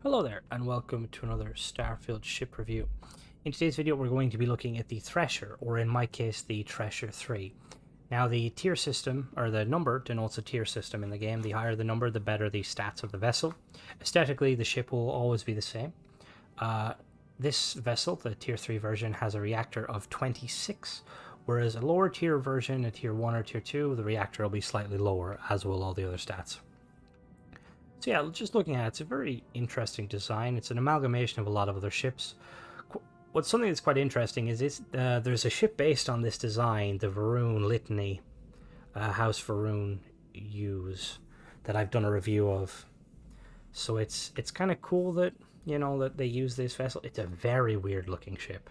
Hello there, and welcome to another Starfield ship review. In today's video, we're going to be looking at the Thresher, or in my case, the Thresher 3. Now, the tier system, or the number, denotes a tier system in the game. The higher the number, the better the stats of the vessel. Aesthetically, the ship will always be the same. This vessel, the tier 3 version, has a reactor of 26, whereas a lower tier version, a tier 1 or tier 2, the reactor will be slightly lower, as will all the other stats. So yeah, just looking at it, it's a very interesting design. It's an amalgamation of a lot of other ships. What's something that's quite interesting is there's a ship based on this design, the Varun Litany, House Varun use, that I've done a review of. So it's kind of cool that, you know, that they use this vessel. It's a very weird looking ship.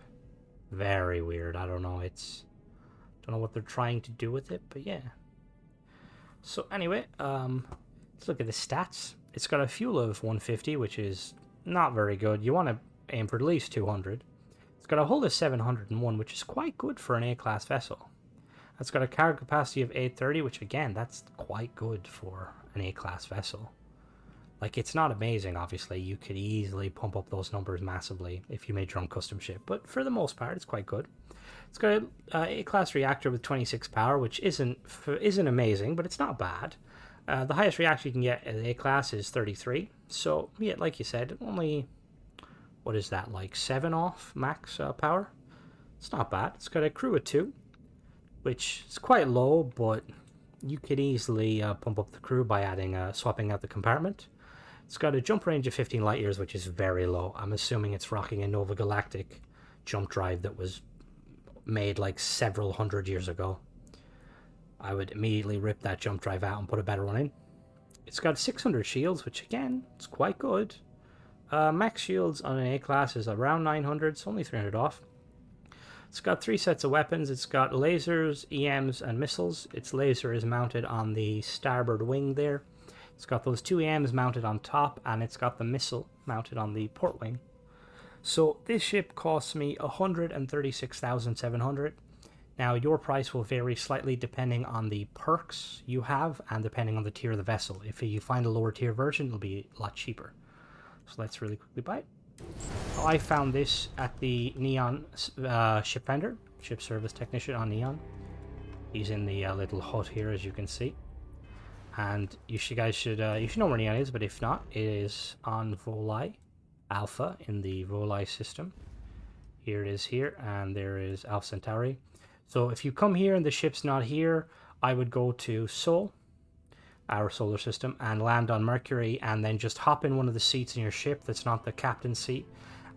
Very weird. I don't know. Don't know what they're trying to do with it, but yeah. So anyway, let's look at the stats. It's got a fuel of 150, which is not very good. You want to aim for at least 200. It's got a hull of 701, which is quite good for an A-class vessel. It's got a cargo capacity of 830, which again, that's quite good for an A-class vessel. Like, it's not amazing, obviously. You could easily pump up those numbers massively if you made your own custom ship, but for the most part, it's quite good. It's got an A-class reactor with 26 power, which isn't amazing, but it's not bad. The highest reactor you can get at A-class is 33. So, yeah, like you said, only, what is that, like 7 off max power? It's not bad. It's got a crew of 2, which is quite low, but you could easily pump up the crew by adding swapping out the compartment. It's got a jump range of 15 light years, which is very low. I'm assuming it's rocking a Nova Galactic jump drive that was made like several hundred years ago. I would immediately rip that jump drive out and put a better one in. It's got 600 shields, which again, is quite good. Max shields on an A-class is around 900, it's only 300 off. It's got 3 sets of weapons. It's got lasers, EMs, and missiles. Its laser is mounted on the starboard wing there. It's got those 2 EMs mounted on top, and it's got the missile mounted on the port wing. So this ship costs me 136,700. Now, your price will vary slightly depending on the perks you have and depending on the tier of the vessel. If you find a lower tier version, it'll be a lot cheaper. So let's really quickly buy it. I found this at the Neon ship vendor, ship service technician on Neon. He's in the little hut here, as you can see. And you guys should know where Neon is, but if not, it is on Volai Alpha in the Volai system. Here it is here, and there is Alpha Centauri. So if you come here and the ship's not here, I would go to Sol, our solar system, and land on Mercury, and then just hop in one of the seats in your ship that's not the captain's seat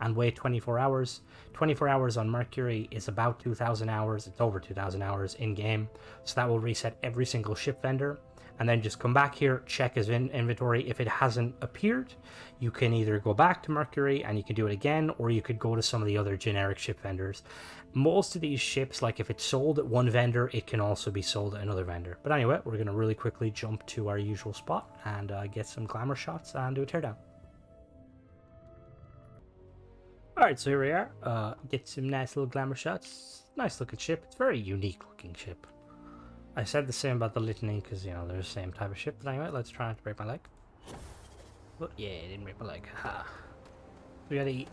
and wait 24 hours. 24 hours on Mercury is about 2,000 hours. It's over 2,000 hours in-game. So that will reset every single ship vendor. And then just come back here, check his inventory. If it hasn't appeared, you can either go back to Mercury and you can do it again, or you could go to some of the other generic ship vendors. Most of these ships, like if it's sold at one vendor, it can also be sold at another vendor. But anyway, we're going to really quickly jump to our usual spot and get some glamour shots and do a teardown. Alright, so here we are. Get some nice little glamour shots. Nice looking ship. It's a very unique looking ship. I said the same about the Litany because, you know, they're the same type of ship. But anyway, let's try not to break my leg. But yeah, it didn't break my leg. Ha. We got the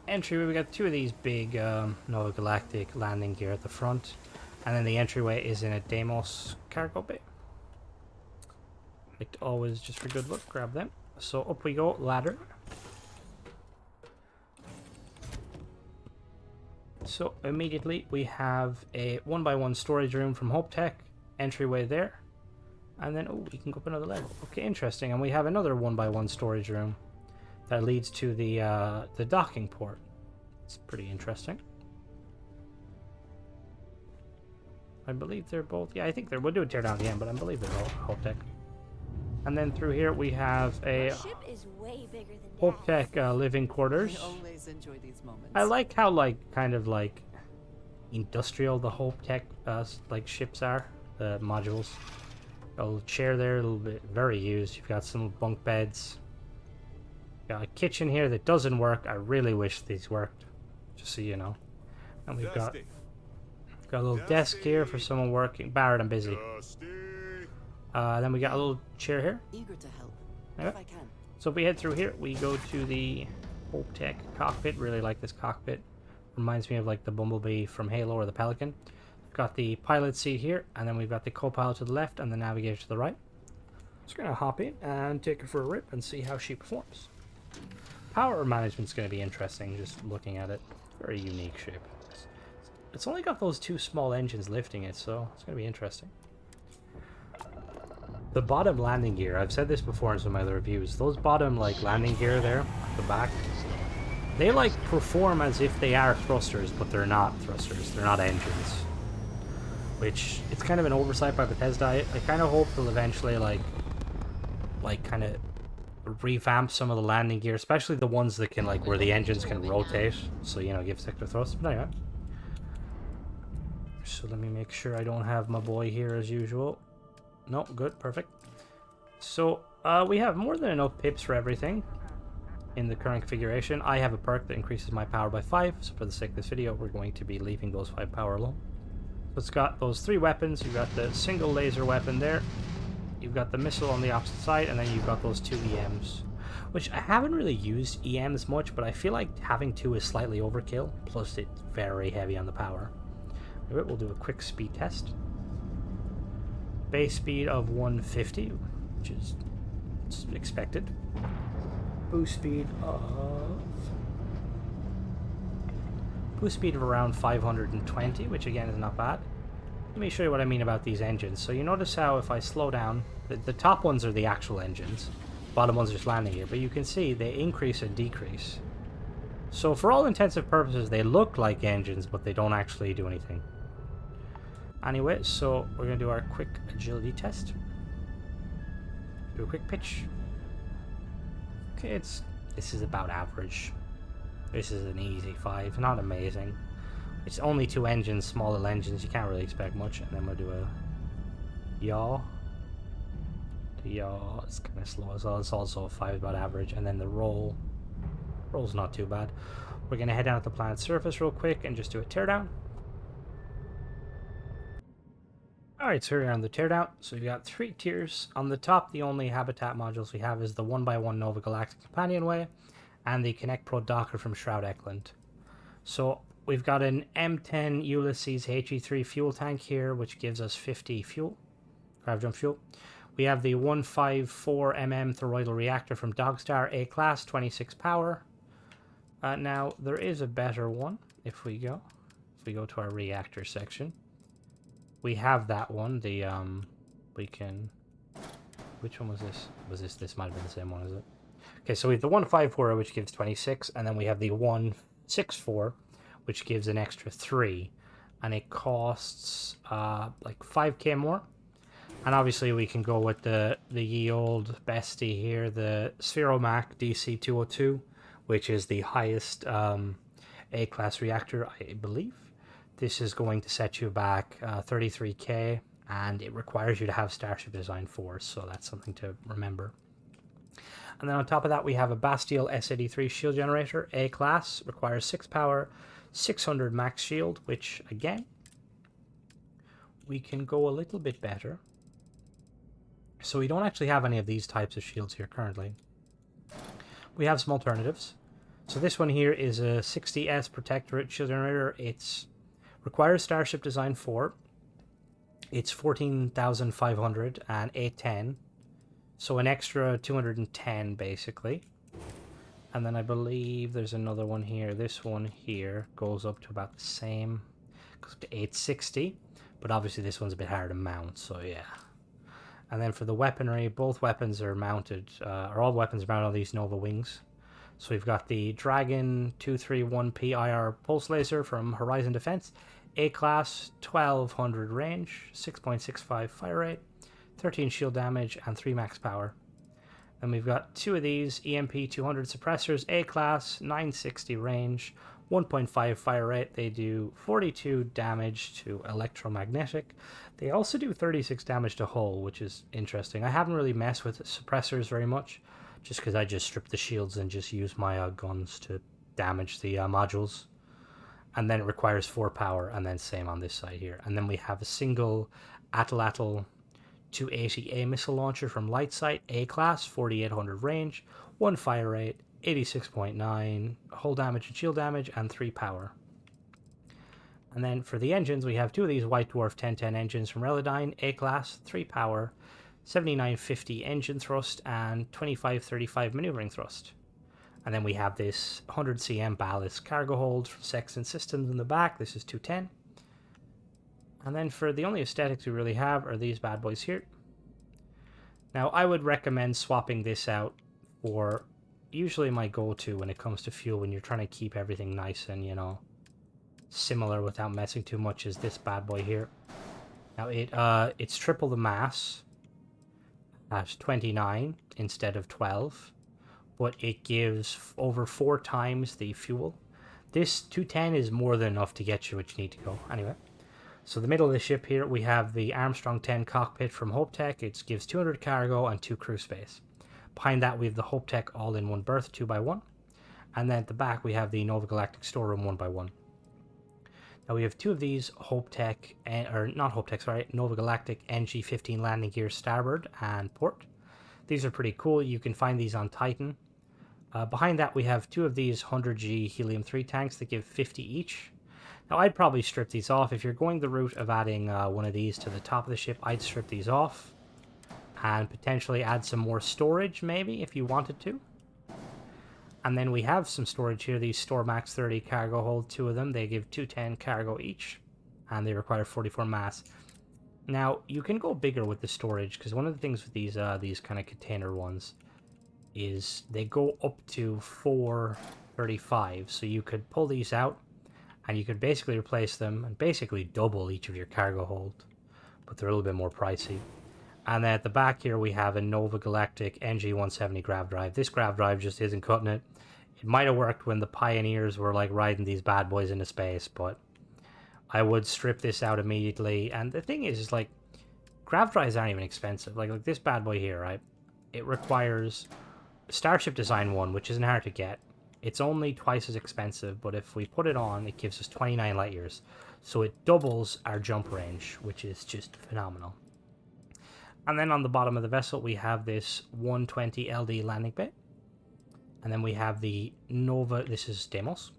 entryway. We got 2 of these big Nova Galactic landing gear at the front. And then the entryway is in a Deimos cargo bay. Like always, just for good luck, grab them. So up we go, ladder. So immediately we have a 1x1 storage room from Hope Tech. Entryway there, and then oh, you can go up another level. Okay, interesting. And we have another 1x1 storage room that leads to the docking port. It's pretty interesting. I believe they're both. Yeah, I think they're. We'll do a teardown at the end, but I believe they're both Hope Tech. And then through here we have a Hope Tech living quarters. I always enjoy these moments. I like how kind of industrial the Hope Tech like ships are. The modules. Got a little chair there, a little bit very used. You've got some bunk beds. Got a kitchen here that doesn't work. I really wish these worked, just so you know. And we've got a little desk here for someone working. Barrett, I'm busy. Then we got a little chair here. Eager to help, Okay. if I can. So if we head through here, we go to the Hope Tech cockpit. Really like this cockpit. Reminds me of like the Bumblebee from Halo or the Pelican. We've got the pilot seat here, and then we've got the co-pilot to the left and the navigator to the right. So we're going to hop in and take her for a rip and see how she performs. Power management's going to be interesting, just looking at it. Very unique shape. It's only got those two small engines lifting it, so it's going to be interesting. The bottom landing gear, I've said this before in some other reviews, those bottom like landing gear there at the back, they like perform as if they are thrusters, but they're not thrusters, they're not engines. Which, it's kind of an oversight by Bethesda. I kind of hope they'll eventually like kind of revamp some of the landing gear, especially the ones that can like where the engines can rotate, so you know, give sector thrust. But anyway, so let me make sure I don't have my boy here as usual. No, good, perfect. So we have more than enough pips for everything in the current configuration. I have a perk that increases my power by 5, so for the sake of this video we're going to be leaving those 5 power alone. So it's got those 3 weapons. You've got the single laser weapon there, you've got the missile on the opposite side, and then you've got those 2 EMs, which I haven't really used EMs much, but I feel like having 2 is slightly overkill, plus it's very heavy on the power. Anyway, we'll do a quick speed test. Base speed of 150, which is expected. Boost speed of around 520, which again is not bad. Let me show you what I mean about these engines. So you notice how if I slow down, the top ones are the actual engines, bottom ones are just landing gear, but you can see they increase and decrease. So for all intents and purposes, they look like engines, but they don't actually do anything. Anyway, so we're going to do our quick agility test. Do a quick pitch. Okay, this is about average. This is an easy 5, not amazing. It's only 2 engines, small little engines, you can't really expect much. And then we'll do a yaw. The yaw is kind of slow as well. It's also a 5, about average. And then the roll. Roll's not too bad. We're going to head down to the planet's surface real quick and just do a teardown. Alright, so here we are on the teardown. So we've got 3 tiers. On the top, the only habitat modules we have is the 1x1 Nova Galactic Companionway and the Connect Pro Docker from Shroud Eklund. So we've got an M10 Ulysses HE3 fuel tank here, which gives us 50 fuel, gravity fuel. We have the 154mm toroidal reactor from Dogstar A-Class, 26 power. Now, there is a better one if we go to our reactor section. We have that one, the, we can, which one was this? This might have been the same one, is it? Okay, so we have the 154, which gives 26, and then we have the 164, which gives an extra 3, and it costs, like 5k more. And obviously we can go with the ye old bestie here, the Spheromac DC-202, which is the highest, A-class reactor, I believe. This is going to set you back 33k, and it requires you to have Starship Design 4, so that's something to remember. And then on top of that, we have a Bastille S83 shield generator, A-class, requires 6 power, 600 max shield, which, again, we can go a little bit better. So we don't actually have any of these types of shields here currently. We have some alternatives. So this one here is a 60S Protectorate shield generator. It's requires Starship Design 4. It's 14,500 and 810. So an extra 210 basically. And then I believe there's another one here. This one here goes up to about the same. Goes up to 860. But obviously this one's a bit harder to mount, so yeah. And then for the weaponry, both weapons are mounted, or all weapons are mounted on these Nova wings. So we've got the Dragon 231P IR pulse laser from Horizon Defense, A-class, 1200 range, 6.65 fire rate, 13 shield damage, and 3 max power. Then we've got 2 of these EMP 200 suppressors, A-class, 960 range, 1.5 fire rate. They do 42 damage to electromagnetic. They also do 36 damage to hull, which is interesting. I haven't really messed with suppressors very much, just because I just strip the shields and just use my guns to damage the modules. And then it requires 4 power, and then same on this side here. And then we have a single Atlatl 280A missile launcher from Lightsight, A-class, 4800 range, 1 fire rate, 86.9, hull damage and shield damage, and 3 power. And then for the engines, we have 2 of these White Dwarf 1010 engines from Relodyne, A-Class, 3 power, 7950 engine thrust, and 2535 maneuvering thrust. And then we have this 100 cm ballast cargo hold from Sexton Systems in the back. This is 210. And then for the only aesthetics we really have are these bad boys here. Now, I would recommend swapping this out for usually my go-to when it comes to fuel when you're trying to keep everything nice and, you know, similar without messing too much, is this bad boy here. Now, it's triple the mass at 29 instead of 12, but it gives over 4 times the fuel. This 210 is more than enough to get you what you need to go. Anyway. So the middle of the ship here, we have the Armstrong 10 cockpit from HopeTech. It gives 200 cargo and 2 crew space. Behind that, we have the HopeTech all-in-one berth 2x1. And then at the back, we have the Nova Galactic storeroom 1x1. Now we have 2 of these HopeTech, or not HopeTech, sorry, Nova Galactic NG-15 landing gear starboard and port. These are pretty cool. You can find these on Titan. Behind that, we have 2 of these 100G helium-3 tanks that give 50 each. Now, I'd probably strip these off. If you're going the route of adding one of these to the top of the ship, I'd strip these off and potentially add some more storage, maybe, if you wanted to. And then we have some storage here. These Stormax 30 cargo hold, 2 of them. They give 210 cargo each, and they require 44 mass. Now, you can go bigger with the storage, because one of the things with these kind of container ones is they go up to 435, so you could pull these out, and you could basically replace them and basically double each of your cargo hold, but they're a little bit more pricey. And then at the back here, we have a Nova Galactic NG-170 grav drive. This grav drive just isn't cutting it. It might have worked when the Pioneers were like riding these bad boys into space, but I would strip this out immediately. And the thing is like, grav drives aren't even expensive. Like this bad boy here, right? It requires Starship Design 1, which isn't hard to get. It's only twice as expensive, but if we put it on, it gives us 29 light years. So it doubles our jump range, which is just phenomenal. And then on the bottom of the vessel, we have this 120 LD landing bay. And then we have the Nova, this is Deimos.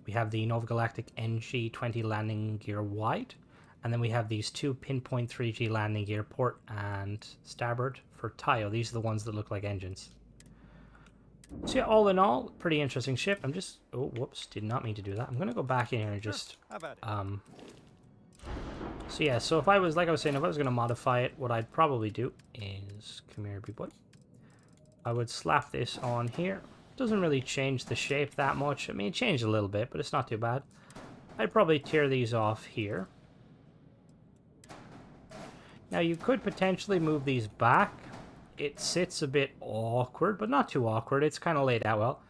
We have the Nova Galactic NG-20 landing gear wide. And then we have these 2 pinpoint 3G landing gear port and starboard for Tayo. These are the ones that look like engines. So yeah, all in all, pretty interesting ship. I'm just... Oh, whoops. Did not mean to do that. I'm going to go back in here and just... How about it? So yeah, so if I was, like I was saying, if I was going to modify it, what I'd probably do is... Come here, big boy. I would slap this on here. Doesn't really change the shape that much. I mean, it changed a little bit, but it's not too bad. I'd probably tear these off here. Now, you could potentially move these back. It sits a bit awkward, but not too awkward. It's kind of laid out well.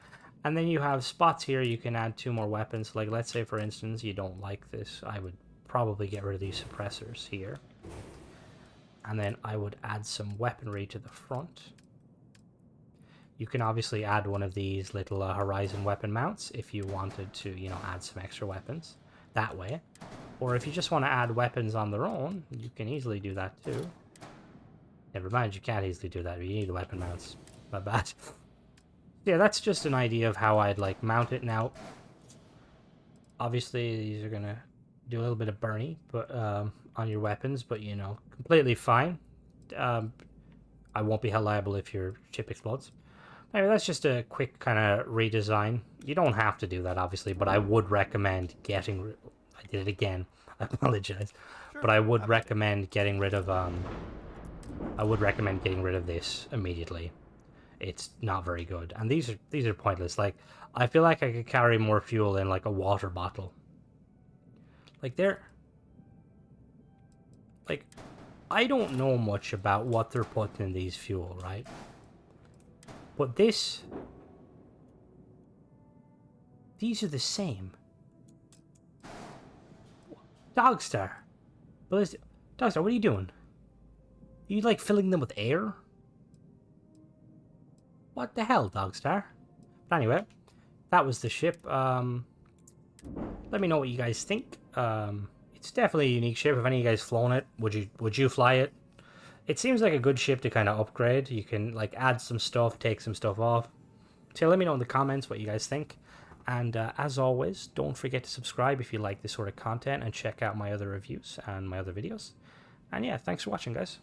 And then you have spots here you can add 2 more weapons. Like, let's say, for instance, you don't like this. I would probably get rid of these suppressors here. And then I would add some weaponry to the front. You can obviously add one of these little Horizon weapon mounts if you wanted to, you know, add some extra weapons that way. Or if you just want to add weapons on their own, you can easily do that too. Never mind, you can't easily do that. You need the weapon mounts. My bad. Yeah, that's just an idea of how I'd, like, mount it. Now, obviously, these are going to do a little bit of burny but on your weapons, but, you know, completely fine. I won't be held liable if your ship explodes. Anyway, that's just a quick kind of redesign. You don't have to do that, obviously, but I would recommend getting... I did it again. I apologize. Sure. But I would recommend getting rid of... I would recommend getting rid of this immediately. It's not very good. And these are pointless. Like, I feel like I could carry more fuel in, like, a water bottle. Like, like, I don't know much about what they're putting in these fuel, right? But these are the same. Dogstar. Dogstar, what are you doing? Are you, like, filling them with air? What the hell, Dogstar? But anyway, that was the ship. Let me know what you guys think. It's definitely a unique ship. If any of you guys flown it, would you fly it? It seems like a good ship to kind of upgrade. You can, like, add some stuff, take some stuff off. So let me know in the comments what you guys think. And as always, don't forget to subscribe if you like this sort of content and check out my other reviews and my other videos. And yeah, thanks for watching, guys.